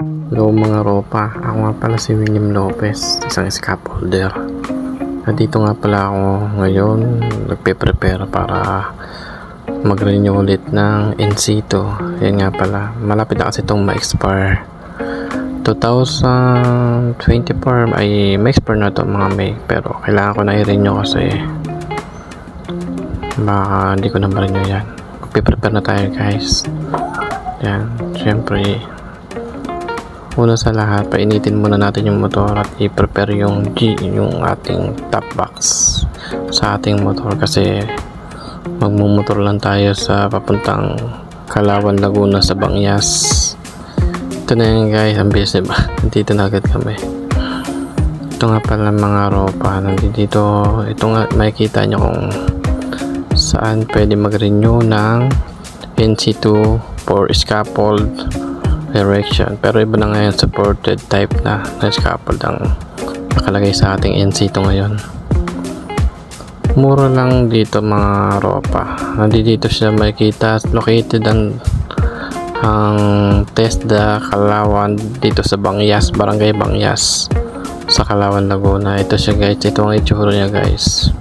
Hello mga ropa, ako nga pala si William Lopez, isang scaffolder. Nandito nga pala ako ngayon, nagpe-prepare para mag-renew ulit ng NC2. Yan nga pala, malapit na kasi itong ma-expire. 2024 ay ma-expire na ito mga May, pero kailangan ko na i-renew kasi baka hindi ko na ma-renew yan. Magpe-prepare na tayo guys. Yan, syempre una sa lahat, painitin muna natin yung motor at i-prepare yung ating top box sa ating motor kasi magmumotor lang tayo sa papuntang Kalawan, Laguna sa Bangyas. Ito na yun guys, ang bilis diba? Nandito na agad kami. Ito nga pala mga ropa, nandito, ito nga makikita nyo kung saan pwede mag-renew ng NC2 for scaffold direction, pero iba na ngayon, supported type na scaffold ang nakalagay sa ating NC2 ngayon. Mura lang dito mga ropa, nandito siya makikita, located ang TESDA Kalawan dito sa Bangyas, Barangay Bangyas sa Kalawan, Laguna. Ito siya guys, ito ang itsura niya guys.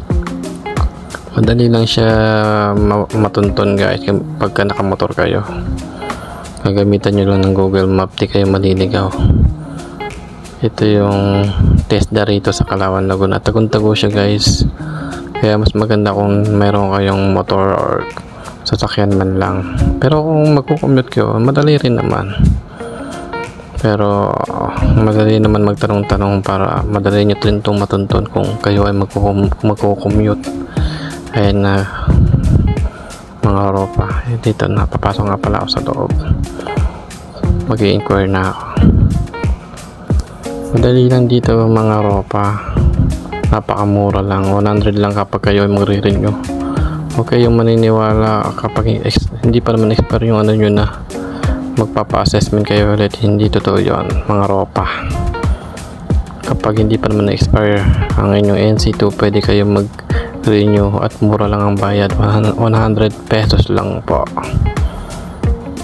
Madali lang siya matunton guys pagka nakamotor kayo. Gagamitan nyo lang ng Google Map, di kayo maliligaw. Ito yung TESDA rito sa Kalawan, Laguna. Tagong-tago siya guys, kaya mas maganda kung meron kayong motor or sasakyan man lang. Pero kung magkukommute kayo, madali rin naman. Pero madali naman magtanong-tanong para madali nyo rin itong matuntun kung kayo ay magkukommute. Ayan na mga ropa, dito na, papasok nga pala ako sa loob, mag-i-inquire na ako. Madali lang dito mga ropa, napakamura lang, 100 lang kapag kayo ay magre-renew. Huwag kayong maniniwala kapag hindi pa naman expire yung ano nyo na magpapa-assessment kayo ulit, hindi totoo yun mga ropa. Kapag hindi pa naman na-expire ang inyong NC2, pwede kayo mag-renew at mura lang ang bayad, 100 pesos lang po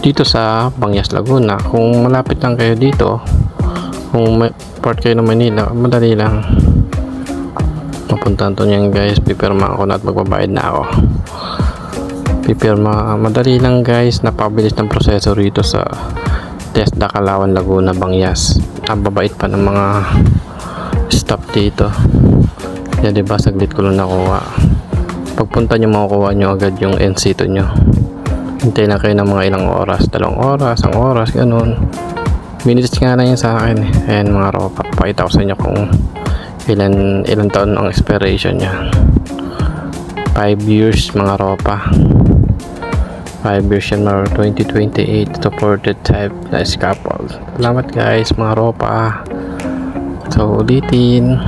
dito sa Bangyas, Laguna. Kung malapit lang kayo dito, kung may part kayo ng Manila, madali lang mapuntahan to niyan guys. Pipirma ako na at magbabayad na ako. Pipirma, madali lang guys, napabilis ng proseso rito sa TESDA Kalawan, Laguna, Bangyas. Ang babait pa ng mga staff dito. Yan diba, saglit ko lang nakuha. Pagpunta nyo, makukuha nyo agad yung NC2 nyo. Hintay na kayo ng mga ilang oras, 2 oras, 1 oras, ganun. Minutes nga na yun sa akin. Ayan mga ropa, papakita ko sa inyo kung ilan taon ang expiration nya. 5 years mga ropa, 5 years yan, 2028 supported type na scaffold. Salamat guys mga ropa. So ulitin,